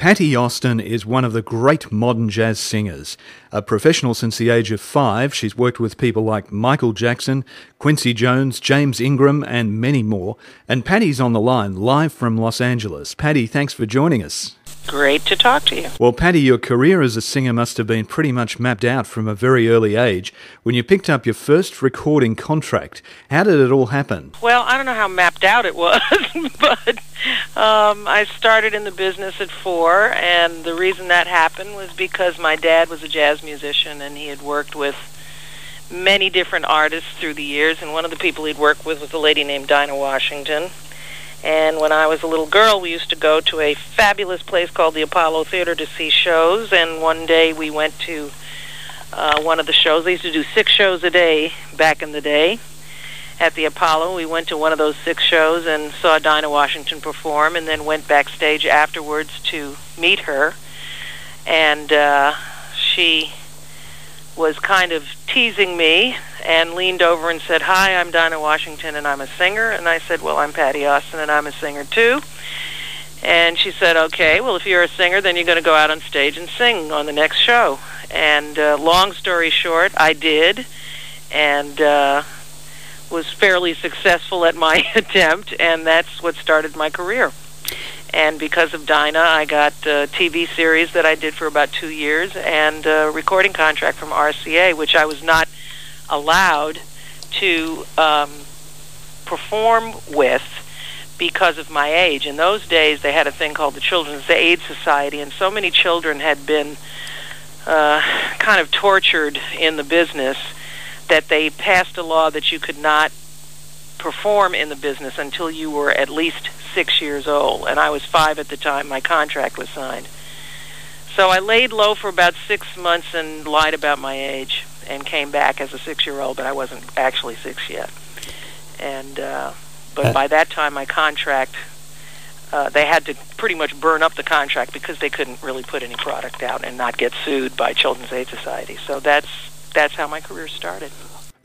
Patti Austin is one of the great modern jazz singers. A professional since the age of 5, she's worked with people like Michael Jackson, Quincy Jones, James Ingram, and many more. And Patti's on the line, live from Los Angeles. Patti, thanks for joining us. Great to talk to you. Well, Patti, your career as a singer must have been pretty much mapped out from a very early age. When you picked up your first recording contract, how did it all happen? Well, I don't know how mapped out it was, but I started in the business at 4, and the reason that happened was because my dad was a jazz musician, and he had worked with many different artists through the years, and one of the people he'd worked with was a lady named Dinah Washington. And when I was a little girl, we used to go to a fabulous place called the Apollo Theater to see shows, and one day we went to one of the shows. They used to do 6 shows a day back in the day at the Apollo. We went to one of those 6 shows and saw Dinah Washington perform, and then went backstage afterwards to meet her. And she was kind of teasing me and leaned over and said, "Hi, I'm Dinah Washington and I'm a singer." And I said, "Well, I'm Patti Austin and I'm a singer too." And she said, "Okay, well, if you're a singer, then you're going to go out on stage and sing on the next show." And long story short, I did, and was fairly successful at my attempt, and that's what started my career. And because of Dinah, I got a TV series that I did for about 2 years, and a recording contract from RCA, which I was not allowed to perform with because of my age. In those days, they had a thing called the Children's Aid Society, and so many children had been kind of tortured in the business that they passed a law that you could not perform in the business until you were at least 6 years old, and I was 5 at the time my contract was signed. So I laid low for about 6 months and lied about my age and came back as a 6-year-old, but I wasn't actually 6 yet. And but by that time my contract, they had to pretty much burn up the contract because they couldn't really put any product out and not get sued by Children's Aid Society. So that's how my career started.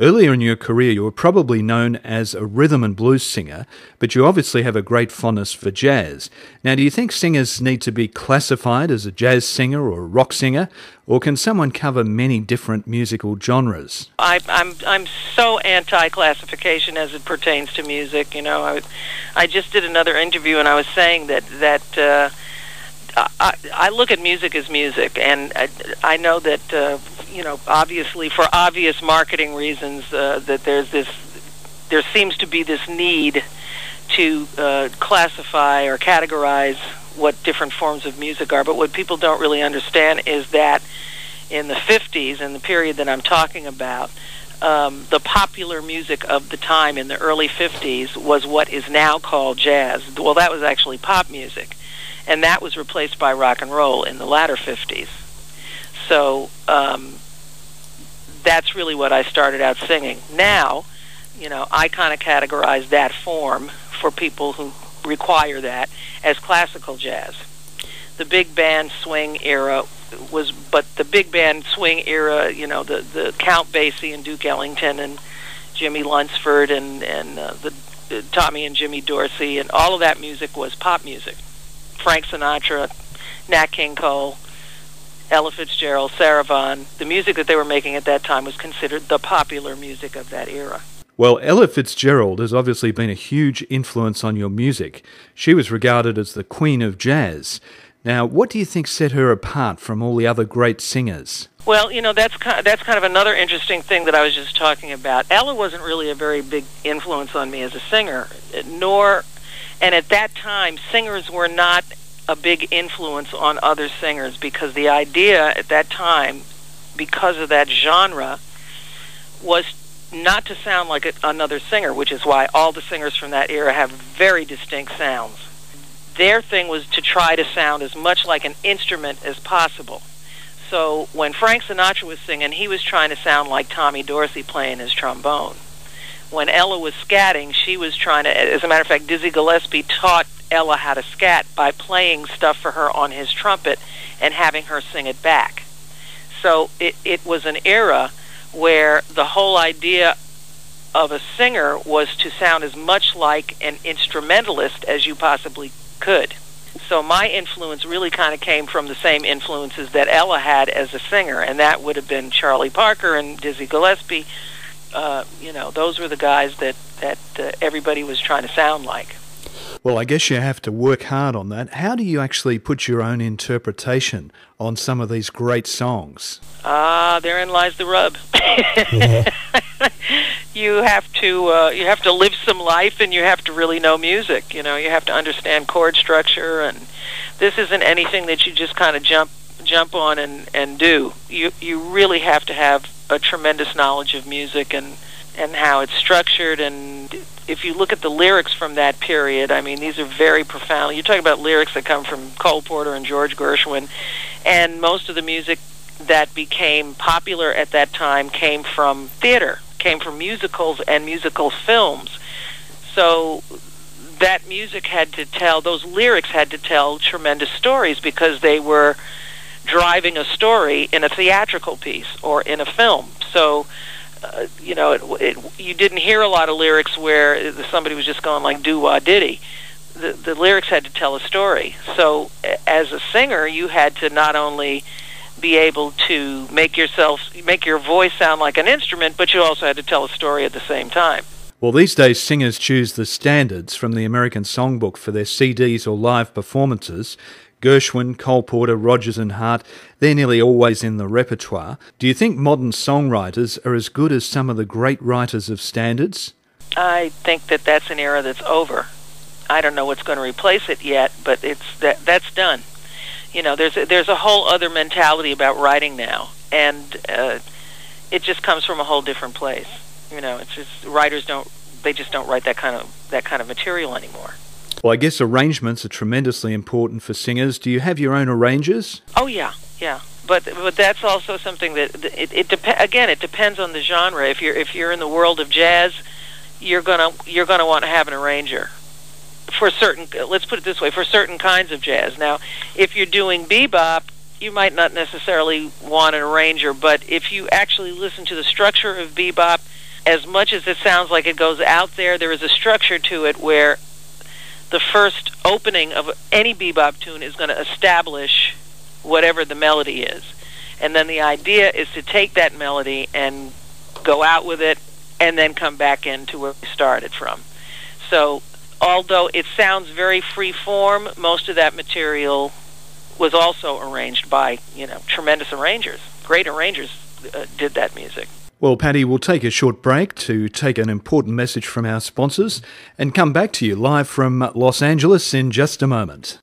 Earlier in your career, you were probably known as a rhythm and blues singer, but you obviously have a great fondness for jazz. Now, do you think singers need to be classified as a jazz singer or a rock singer, or can someone cover many different musical genres? I'm so anti-classification as it pertains to music. You know, I just did another interview, and I was saying that I look at music as music, and I know that obviously for obvious marketing reasons, that there seems to be this need to classify or categorize what different forms of music are. But what people don't really understand is that in the 50s, in the period that I'm talking about, the popular music of the time in the early 50s was what is now called jazz. Well, that was actually pop music, and that was replaced by rock and roll in the latter 50s. So that's really what I started out singing. Now, I kind of categorize that form for people who require that as classical jazz. The big band swing era the big band swing era, the Count Basie and Duke Ellington and Jimmy Lunsford and the Tommy and Jimmy Dorsey, and all of that music was pop music. Frank Sinatra, Nat King Cole, Ella Fitzgerald, Sarah Vaughan, the music that they were making at that time was considered the popular music of that era. Well, Ella Fitzgerald has obviously been a huge influence on your music. She was regarded as the queen of jazz. Now, what do you think set her apart from all the other great singers? Well, that's kind of another interesting thing that I was just talking about. Ella wasn't really a very big influence on me as a singer, and at that time, singers were not a big influence on other singers, because the idea at that time, because of that genre, was not to sound like another singer, which is why all the singers from that era have very distinct sounds. Their thing was to try to sound as much like an instrument as possible. So when Frank Sinatra was singing, he was trying to sound like Tommy Dorsey playing his trombone. When Ella was scatting, she was trying to, as a matter of fact, Dizzy Gillespie taught Ella how to scat by playing stuff for her on his trumpet and having her sing it back. So it was an era where the whole idea of a singer was to sound as much like an instrumentalist as you possibly could. So my influence really kind of came from the same influences that Ella had as a singer, and that would have been Charlie Parker and Dizzy Gillespie. Those were the guys that everybody was trying to sound like. Well, I guess you have to work hard on that. How do you actually put your own interpretation on some of these great songs? Therein lies the rub. Yeah. You have to live some life, and you have to really know music. You have to understand chord structure, and this isn't anything that you just kind of jump on and do. You really have to have a tremendous knowledge of music and how it's structured. And if you look at the lyrics from that period, I mean, these are very profound. You're talking about lyrics that come from Cole Porter and George Gershwin, and most of the music that became popular at that time came from theater, came from musicals and musical films. So that music had to tell, those lyrics had to tell tremendous stories, because they were driving a story in a theatrical piece or in a film. So you didn't hear a lot of lyrics where somebody was just going like doo-wah diddy. The lyrics had to tell a story. So as a singer, you had to not only be able to make your voice sound like an instrument, but you also had to tell a story at the same time. Well, these days singers choose the standards from the American Songbook for their CDs or live performances. Gershwin, Cole Porter, Rodgers and Hart, they're nearly always in the repertoire. Do you think modern songwriters are as good as some of the great writers of standards? I think that's an era that's over. I don't know what's going to replace it yet, but that's done. There's a whole other mentality about writing now, and it just comes from a whole different place. It's just writers don't write that kind of material anymore. Well, I guess arrangements are tremendously important for singers. Do you have your own arrangers? Oh yeah. But that's also something that it depends on the genre. If you're in the world of jazz, you're gonna want to have an arranger for certain. Let's put it this way: for certain kinds of jazz. Now, if you're doing bebop, you might not necessarily want an arranger. But if you actually listen to the structure of bebop, as much as it sounds like it goes out there is a structure to it where the first opening of any bebop tune is going to establish whatever the melody is. And then the idea is to take that melody and go out with it and then come back into where we started from. So although it sounds very free form, most of that material was also arranged by, tremendous arrangers. Great arrangers did that music. Well, Patti, we'll take a short break to take an important message from our sponsors and come back to you live from Los Angeles in just a moment.